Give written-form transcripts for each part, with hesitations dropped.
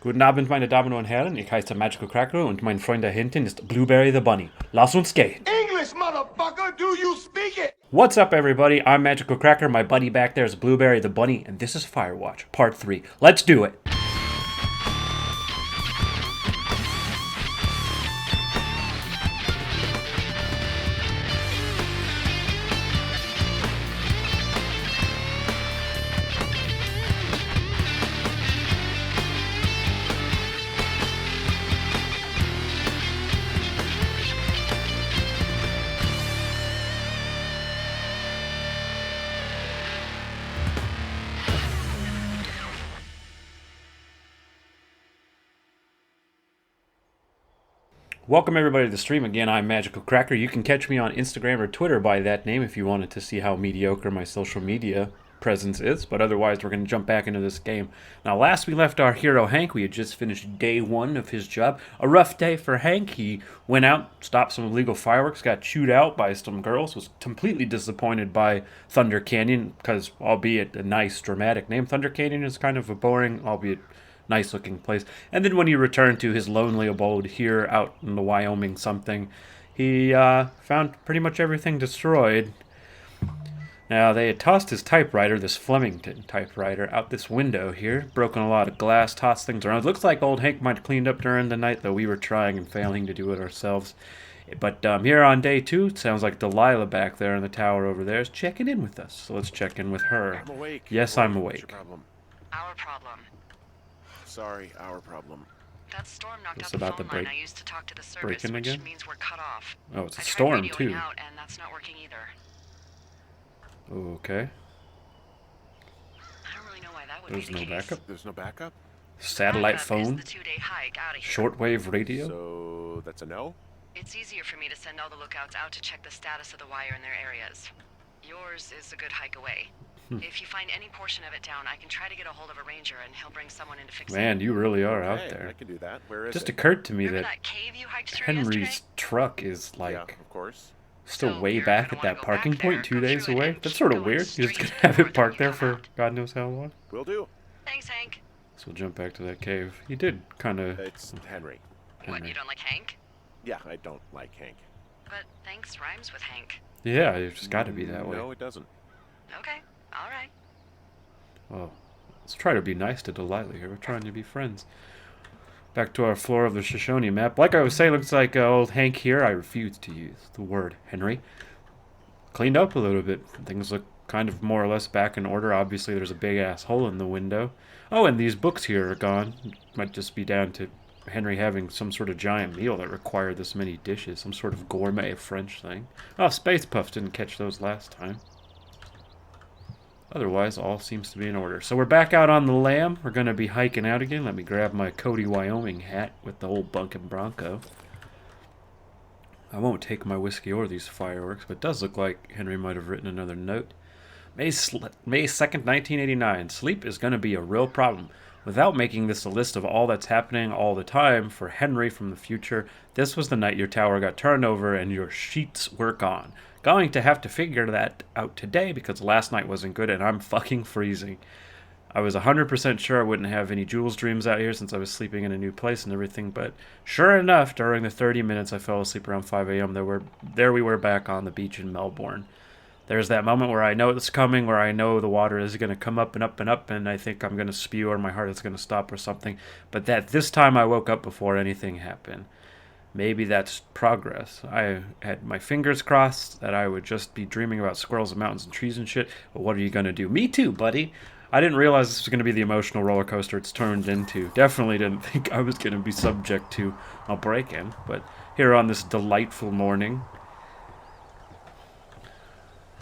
Guten Abend, meine Damen und Herren. Ich heiße Magical Cracker und mein Freund da hinten ist Blueberry the Bunny. Lass uns gehen. English, motherfucker! Do you speak it? What's up, everybody? I'm Magical Cracker. My buddy back there is Blueberry the Bunny, and this is Firewatch, Part 3. Let's do it! Welcome everybody to the stream again. I'm Magical Cracker. You can catch me on Instagram or Twitter by that name if you wanted to see how mediocre my social media presence is, but otherwise we're going to jump back into this game. Now, last we left our hero Hank, we had just finished day 1 of his job. A rough day for Hank. He went out, stopped some illegal fireworks, got chewed out by some girls, was completely disappointed by Thunder Canyon, because albeit a nice dramatic name, Thunder Canyon is kind of a boring, albeit nice looking place. And then when he returned to his lonely abode here out in the Wyoming something, he found pretty much everything destroyed. Now, they had tossed his typewriter, this Flemington typewriter, out this window here, broken a lot of glass, tossed things around. It looks like old Hank might have cleaned up during the night, though we were trying and failing to do it ourselves. But here on day 2, it sounds like Delilah back there in the tower over there is checking in with us. So let's check in with her. I'm awake. Yes, I'm awake. What's your problem? Our problem. Sorry, our problem. That storm knocked This out the about phone the line I used to talk to the service, break-in which again? means we're cut off. Oh, it's a I tried storm, radioing too. out, and that's not working either. Okay. I don't really know why that would There's be the no case. backup. There's no backup? Satellite Backup is phone. the 2-day hike out of here. Shortwave radio. So, that's a no? It's easier for me to send all the lookouts out to check the status of the wire in their areas. Yours is a good hike away. If you find any portion of it down, I can try to get a hold of a ranger and he'll bring someone in to fix it. Man, you really are Okay, out there. I can do that. Where is Just it? occurred to me Remember that that cave you hiked through Henry's yesterday? truck is Yeah, like of course. still So way you're back gonna at wanna that go parking back point there, 2 go days through it, away. and That's keep sort of going weird. You're just straight gonna have it north parked there until you for come out. God knows how long. Will do. Thanks, Hank. So we'll jump back to that cave. He did kind of. It's Henry. What, Henry. you don't like Hank? Yeah, I don't like Hank. But thanks rhymes with Hank. Yeah, it's just got to be that way. No, it doesn't. Okay, alright. Well, let's try to be nice to Delilah here. We're trying to be friends. Back to our floor of the Shoshone map. Like I was saying, looks like old Hank here. I refuse to use the word Henry. Cleaned up a little bit. Things look kind of more or less back in order. Obviously, there's a big ass hole in the window. Oh, and these books here are gone. Might just be down to Henry having some sort of giant meal that required this many dishes. Some sort of gourmet French thing. Oh, Space Puff didn't catch those last time. Otherwise, all seems to be in order. So we're back out on the lam. We're going to be hiking out again. Let me grab my Cody, Wyoming hat with the old Bunkin' Bronco. I won't take my whiskey or these fireworks, but it does look like Henry might have written another note. May 2nd, 1989. Sleep is going to be a real problem. Without making this a list of all that's happening all the time for Henry from the future, this was the night your tower got turned over and your sheets were gone. Going to have to figure that out today because last night wasn't good and I'm fucking freezing. I was 100% sure I wouldn't have any Jules dreams out here since I was sleeping in a new place and everything, but sure enough, during the 30 minutes I fell asleep around 5 a.m., there we were back on the beach in Melbourne. There's that moment where I know it's coming, where I know the water is going to come up and up and up, and I think I'm going to spew or my heart is going to stop or something. But that this time I woke up before anything happened. Maybe that's progress. I had my fingers crossed that I would just be dreaming about squirrels and mountains and trees and shit. But what are you going to do? Me too, buddy. I didn't realize this was going to be the emotional roller coaster it's turned into. Definitely didn't think I was going to be subject to a break-in. But here on this delightful morning,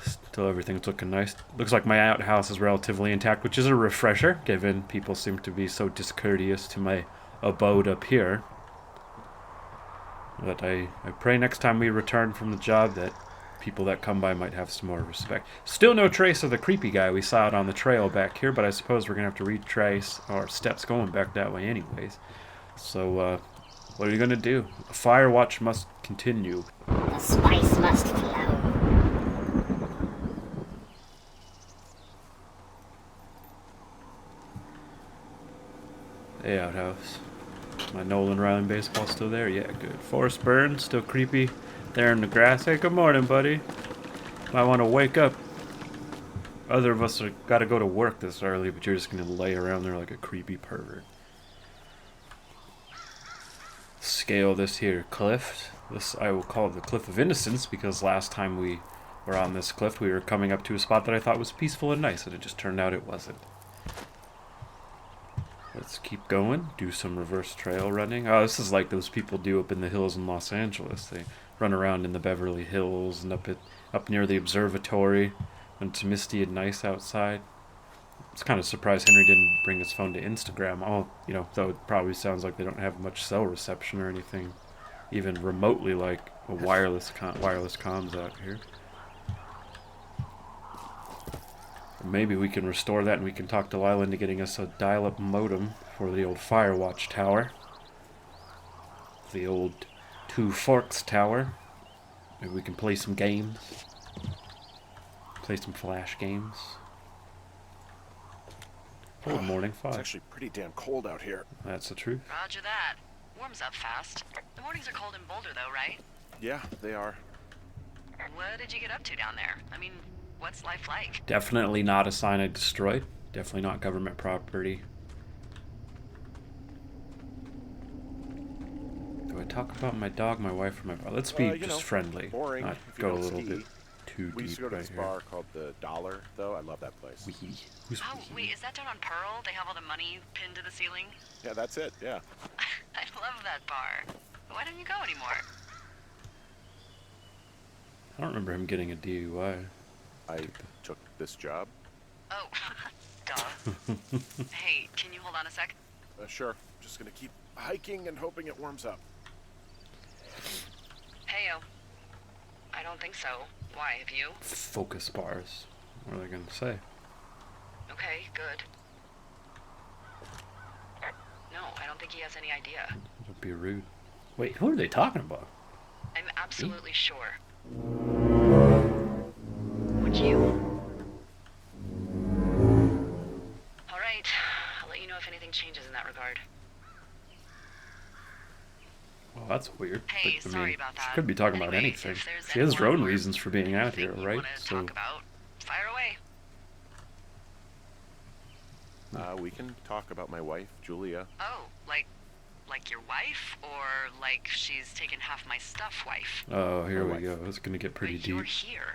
still everything's looking nice. Looks like my outhouse is relatively intact, which is a refresher, given people seem to be so discourteous to my abode up here. But I pray next time we return from the job that people that come by might have some more respect. Still no trace of the creepy guy we saw out on the trail back here, but I suppose we're going to have to retrace our steps going back that way anyways. So, what are you going to do? A Firewatch must continue. The spice must flow. Hey, outhouse. gloves. My Nolan Ryan baseball still there? Yeah, good. Forrest Burns, still creepy there in the grass. Hey, good morning, buddy. Might want to wake up. Other of us are got to go to work this early, but you're just going to lay around there like a creepy pervert. Scale this here cliff. This I will call it the Cliff of Innocence, because last time we were on this cliff, we were coming up to a spot that I thought was peaceful and nice, and it just turned out it wasn't. Let's keep going. Do some reverse trail running. Oh, this is like those people do up in the hills in Los Angeles. They run around in the Beverly Hills and up near the observatory when it's misty and nice outside. It's kind of surprised Henry didn't bring his phone to Instagram. Oh, though it probably sounds like they don't have much cell reception or anything, even remotely like a wireless comms out here. Maybe we can restore that and we can talk Delilah into getting us a dial-up modem for the old Firewatch tower. The old Two Forks tower. Maybe we can play some games. Play some flash games. Good morning, It's Fox. actually pretty damn cold out here. That's the truth. Roger that. Warms up fast. The mornings are cold in Boulder, though, right? Yeah, they are. What did you get up to down there? I mean, what's life like? Definitely not a sign I destroyed. Definitely not government property. Do I talk about my dog, my wife, or my brother? Let's be just friendly. Boring. Not if you go a don't little ski. bit too We used deep to go to right this here. bar called the Dollar, though. I love that place. Wee. Who's Oh, wait, is that down on Pearl? They have all the money pinned to the ceiling? Yeah, that's it. Yeah. I love that bar. Why don't you go anymore? I don't remember him getting a DUI. I took this job. Oh, duh. Hey, can you hold on a sec? Sure. Just gonna keep hiking and hoping it warms up. Heyo. I don't think so. Why, have you? Focus bars. What are they going to say? Okay, good. No, I don't think he has any idea. That'd be rude. Wait, who are they talking about? I'm absolutely sure. Would you? All right. I'll let you know if anything changes in that regard. Well, that's weird. Hey, But, sorry about that. She could be talking about Anyway, anything. if there's She has her own anyone or reasons for being out here, anything you right? wanna So talk about, fire away. We can talk about my wife, Julia. Oh, like your wife, or like she's taken half my stuff, wife? oh, here My we go. It's gonna get pretty But you're deep. here.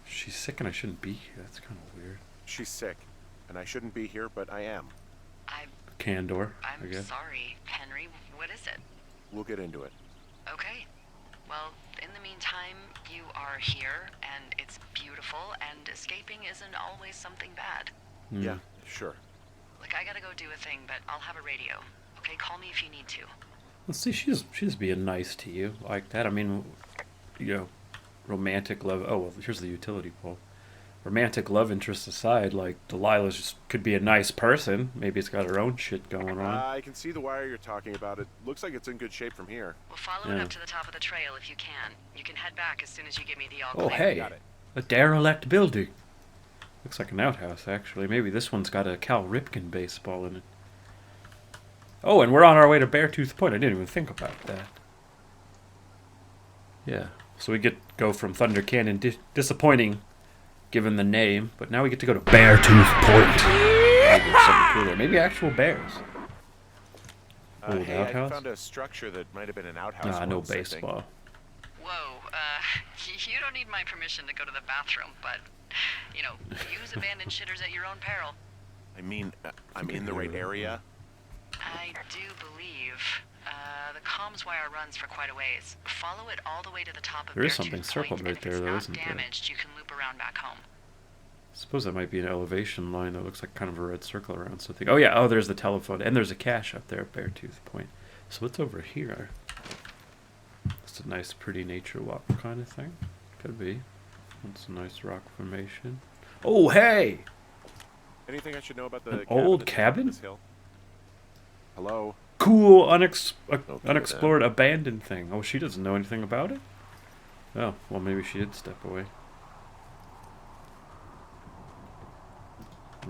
She's sick and I shouldn't be here. That's kind of weird. She's sick, and I shouldn't be here, but I am. Candor, I I'm guess. sorry, Henry. What is it? We'll get into it. Okay. Well, in the meantime, you are here, and it's beautiful, and escaping isn't always something bad. Hmm. Yeah, sure. Look, I gotta go do a thing, but I'll have a radio. Okay, call me if you need to. Let's see. She's being nice to you like that. I mean, romantic love. Oh well, here's the utility pole. Romantic love interest aside, like Delilah's just could be a nice person. Maybe it's got her own shit going on. I can see the wire you're talking about. It looks like it's in good shape from here. We'll follow it Yeah. up to the top of the trail if you can. You can head back as soon as you give me the all Oh clear. hey, Got it. a derelict building. Looks like an outhouse actually. Maybe this one's got a Cal Ripken baseball in it. Oh, and we're on our way to Beartooth Point. I didn't even think about that. Yeah, so we go from Thunder Canyon, disappointing given the name, but now we get to go to Beartooth Point. Maybe it's something cooler. Maybe actual bears. Old Hey, I outhouse? found a structure that might have been an outhouse. Nah, no once, I think. baseball. Whoa, you don't need my permission to go to the bathroom, but, use abandoned shitters at your own peril. I mean, I'm in the right area. I do believe, the comms wire runs for quite a ways. Follow it all the way to the top of There is Beartooth something circled Point, right and there, if though, it's isn't not there? damaged, you can loop around back home. Suppose that might be an elevation line that looks like kind of a red circle around something. Oh yeah, oh there's the telephone, and there's a cache up there at Beartooth Point. So what's over here? It's a nice, pretty nature walk kind of thing. Could be. That's a nice rock formation. Oh hey! Anything I should know about the An cabin old at the top of cabin? this hill? Hello. Cool, Okay, unexplored, abandoned thing. Oh, she doesn't know anything about it? Oh, well maybe she did step away.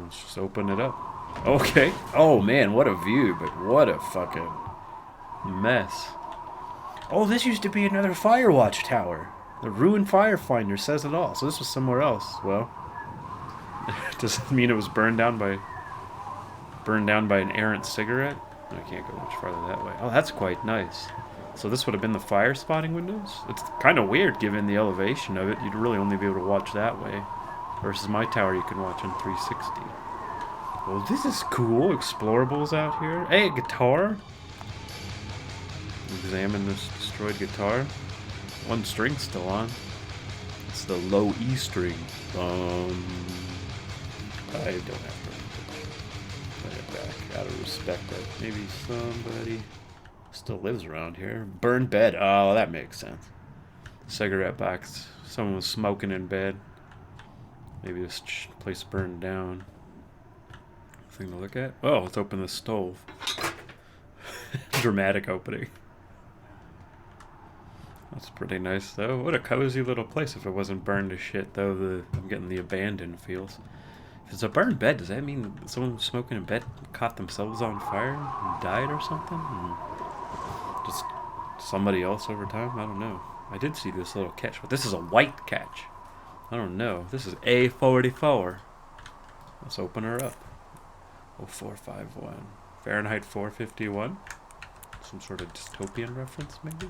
Let's just open it up. Okay. Oh man, what a view, but what a fucking mess. Oh, this used to be another Firewatch tower. The ruined Firefinder says it all. So this was somewhere else. Well, does it mean it was burned down by an errant cigarette? I can't go much farther that way. Oh, that's quite nice. So this would have been the fire spotting windows? It's kind of weird given the elevation of it. You'd really only be able to watch that way. Versus my tower you can watch on 360. Well, this is cool. Explorables out here. Hey, guitar. Examine this destroyed guitar. One string's still on. It's the low E string. I don't have to put it back out of respect that maybe somebody still lives around here. Burned bed. Oh, that makes sense. Cigarette box. Someone was smoking in bed. Maybe this place burned down. Thing to look at. Oh, let's open the stove. Dramatic opening. That's pretty nice, though. What a cozy little place if it wasn't burned to shit, though. I'm getting the abandoned feels. If it's a burned bed, does that mean someone was smoking in bed caught themselves on fire and died or something? Just somebody else over time? I don't know. I did see this little catch, but this is a white catch. I don't know. This is A44. Let's open her up. 0451. Fahrenheit 451. Some sort of dystopian reference, maybe?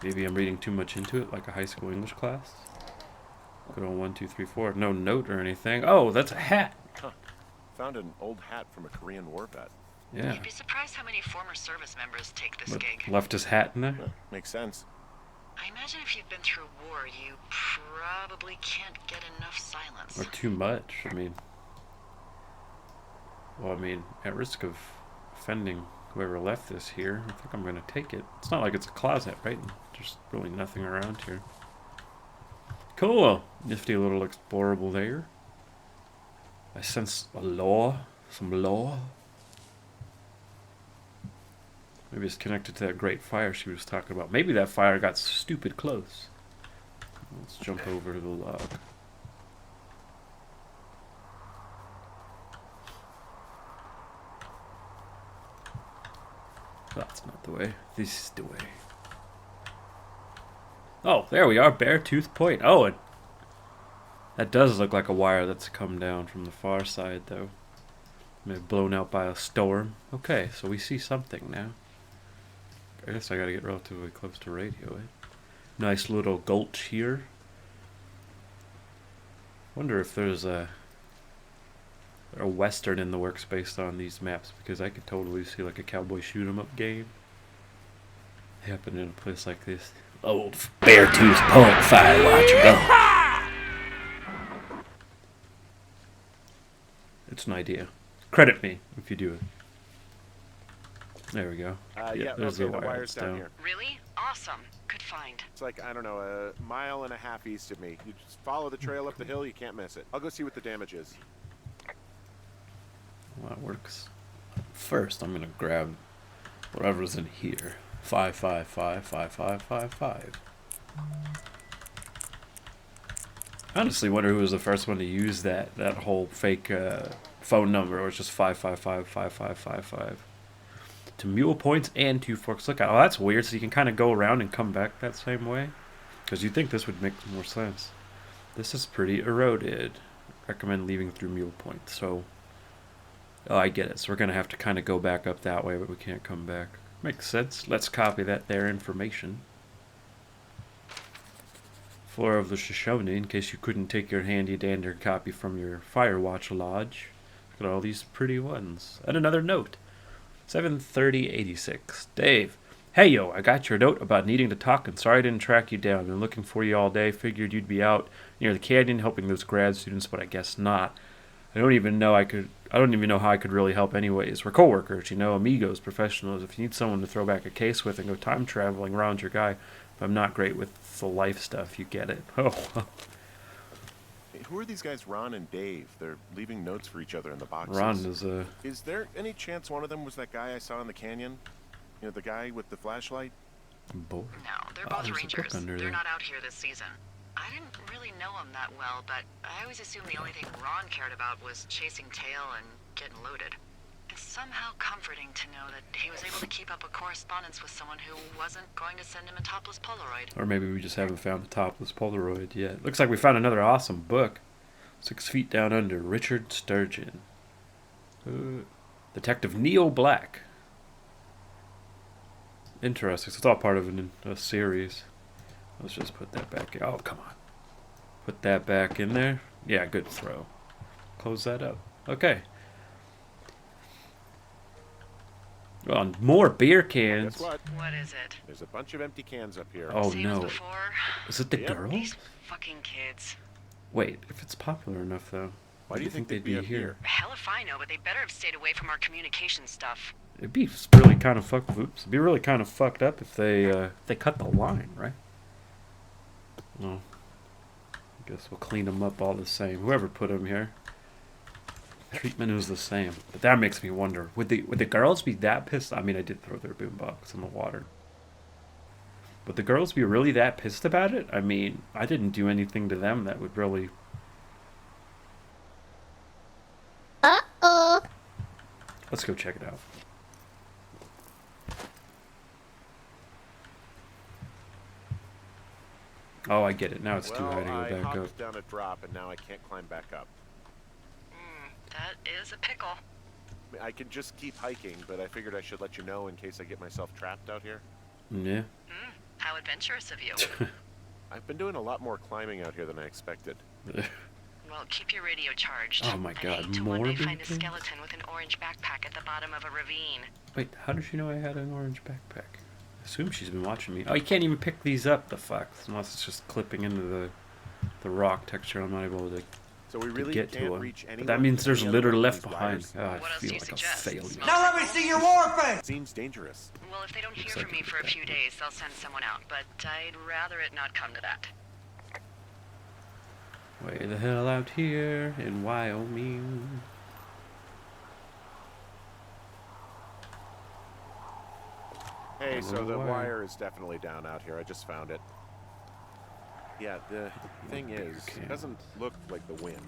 Maybe I'm reading too much into it, like a high school English class. Good old 1, 2, 3, 4. No note or anything. Oh, that's a hat. Huh. Found an old hat from a Korean war vet. Yeah. You'd be surprised how many former service members take this But gig. left his hat in there? Makes sense. I imagine if you've been through war, you probably can't get enough silence. Or too much. Well, at risk of offending whoever left this here, I think I'm going to take it. It's not like it's a closet, right? There's really nothing around here. Cool. Nifty little explorable there. I sense some law. Maybe it's connected to that great fire she was talking about. Maybe that fire got stupid close. Let's jump over to the log. That's not the way. This is the way. Oh, there we are. Beartooth Point. Oh, that does look like a wire that's come down from the far side, though. Maybe blown out by a storm. Okay, so we see something now. I guess I gotta get relatively close to radio, eh? Nice little gulch here. Wonder if there's a western in the works based on these maps, because I could totally see like a cowboy shoot 'em up game happen in a place like this. Old Beartooth Point Firewatch, go. It's an idea. Credit me if you do it. There we go. Yeah, there's okay, the wire. wire's down here. Really? Awesome. Good find. It's like, I don't know, a mile and a half east of me. You just follow the trail up the hill, you can't miss it. I'll go see what the damage is. Well, that works. First, I'm gonna grab whatever's in here. 5555555. I honestly wonder who was the first one to use that whole fake phone number, or it's just 5555555. To mule points and 2 forks lookout. Oh, that's weird. So you can kind of go around and come back that same way, because you'd think this would make more sense. This is pretty eroded. Recommend leaving through mule point. So, oh, I get it. So we're gonna have to kind of go back up that way, but we can't come back. Makes sense. Let's copy there information. Floor of the Shoshone, in case you couldn't take your handy dandy copy from your Firewatch lodge. Look at all these pretty ones. And another note. 7:30:86. Dave. Hey yo, I got your note about needing to talk, and sorry I didn't track you down. Been looking for you all day. Figured you'd be out near the canyon helping those grad students, but I guess not. I don't even know how I could really help anyways. We're coworkers, amigos, professionals. If you need someone to throw back a case with and go time traveling, Ron's your guy. But I'm not great with the life stuff, you get it. Oh. Hey, who are these guys, Ron and Dave? They're leaving notes for each other in the boxes. Ron is Is there any chance one of them was that guy I saw in the canyon? The guy with the flashlight? bored. No, they're both there's a book rangers. under They're there. not out here this season. I didn't really really know him that well, but I always assumed the only thing Ron cared about was chasing tail and getting loaded. It's somehow comforting to know that he was able to keep up a correspondence with someone who wasn't going to send him a topless Polaroid. Or maybe we just haven't found the topless Polaroid yet. Looks like we found another awesome book. 6 Feet Down Under, Richard Sturgeon. Detective Neo Black. Interesting. So it's all part of a series. Let's just put that back in. Oh, come on. Put that back in there. Yeah, good throw. Close that up. Okay. Oh, more beer cans. Guess what? What is it? There's a bunch of empty cans up here. Oh, Same as no. before. Is it the Yep. girls? These fucking kids. Wait, if it's popular enough, though, Why do you think they'd be up here? Hell if I know, but they better have stayed away from our communication stuff. It'd be really kind of fucked. Oops, it'd be really kind of fucked up if they cut the line, right? Well, I guess we'll clean them up all the same. Whoever put them here, treatment is the same. But that makes me wonder: would the girls be that pissed? I mean, I did throw their boombox in the water. Would the girls be really that pissed about it? I mean, I didn't do anything to them that would really. Uh-oh. Let's go check it out. Oh, I get it. Now it's too high to I go back up. hopped down a drop, and now I can't climb back up. That is a pickle. I mean, I can just keep hiking, but I figured I should let you know in case I get myself trapped out here. Yeah. How adventurous of you. I've been doing a lot more climbing out here than I expected. Well, keep your radio charged. Oh my God, I'd hate to more one day find a beacons? skeleton with an orange backpack at the bottom of a ravine. Wait, how did she know I had an orange backpack? I assume she's been watching me. Oh, you can't even pick these up, the fuck. Unless it's just clipping into the rock texture. I'm not able to So we really get can't to them. reach anyone. But that means there's any litter other left of these behind. wires? Oh, I What else feel do you like a suggest? failure. Now let me see your war face! Seems dangerous. Well, if they don't hear Looks from like me it for a would be few days, they'll send someone out. But I'd rather it not come to that. Way the hell out here in Wyoming. Hey, so Another the wire. wire is definitely down out here. I just found it. Yeah, the thing is, Okay. it doesn't look like the wind.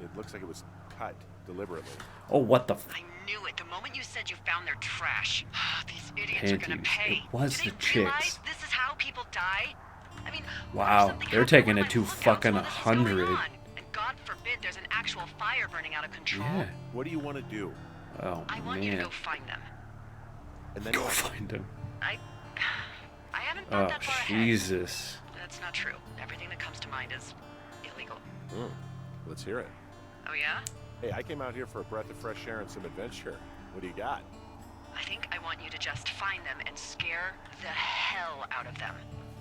It looks like it was cut deliberately. Oh, what the f... I knew it. The moment you said you found their trash. These idiots are gonna Panties. pay. It was Do the they realize chicks. this is how people die? I mean, what if Wow, something they're happened taking to it one of to my lookouts fucking while this is going 100. on? And God forbid there's an actual fire burning out of control. Yeah. What do you want to do? Oh, I want you to man. go find them. And then Go what? find him. I haven't thought Oh, that far ahead. Jesus. That's not true. Everything that comes to mind is illegal. Hmm, let's hear it. Oh yeah? Hey, I came out here for a breath of fresh air and some adventure. What do you got? I think I want you to just find them and scare the hell out of them.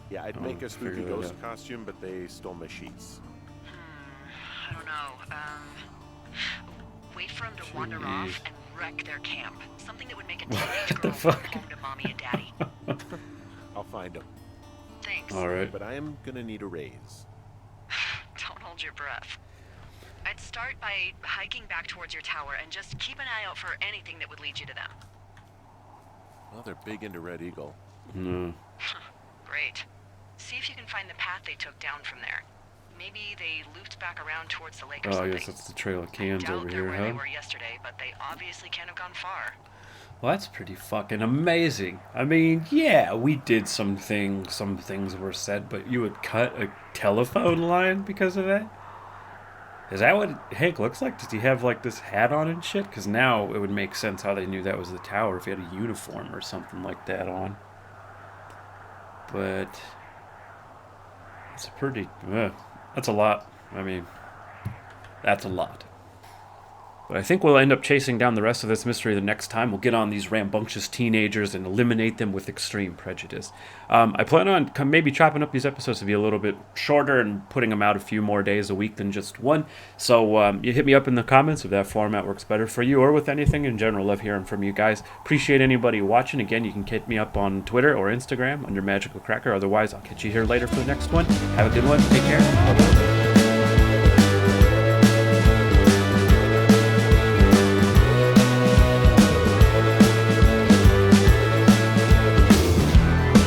Yeah, I'd Oh, make a spooky figure that ghost out. costume, but they stole my sheets. I don't know. Wait for them to wander Jeez. off and wreck their camp. Something that would make a teenage What the girl fuck? come home to mommy and daddy. I'll find them. Thanks. All right. But I am gonna need a raise. Don't hold your breath. I'd start by hiking back towards your tower and just keep an eye out for anything that would lead you to them. Well, they're big into Red Eagle. No. Great. See if you can find the path they took down from there. Maybe they looped back around towards the lake or Oh, I something. guess that's the trail of cans Doubt over they're here, where they huh? were yesterday, but they obviously can't have gone far. Well, that's pretty fucking amazing. I mean, yeah, we did some things were said, but you would cut a telephone line because of that? Is that what Hank looks like? Does he have, like, this hat on and shit? Because now it would make sense how they knew that was the tower if he had a uniform or something like that on. But it's a pretty... that's a lot. I mean, that's a lot. But I think we'll end up chasing down the rest of this mystery the next time. We'll get on these rambunctious teenagers and eliminate them with extreme prejudice. I plan on maybe chopping up these episodes to be a little bit shorter and putting them out a few more days a week than just one. So you hit me up in the comments if that format works better for you or with anything in general. Love hearing from you guys. Appreciate anybody watching. Again, you can hit me up on Twitter or Instagram under Magical Cracker. Otherwise, I'll catch you here later for the next one. Have a good one. Take care. Bye-bye.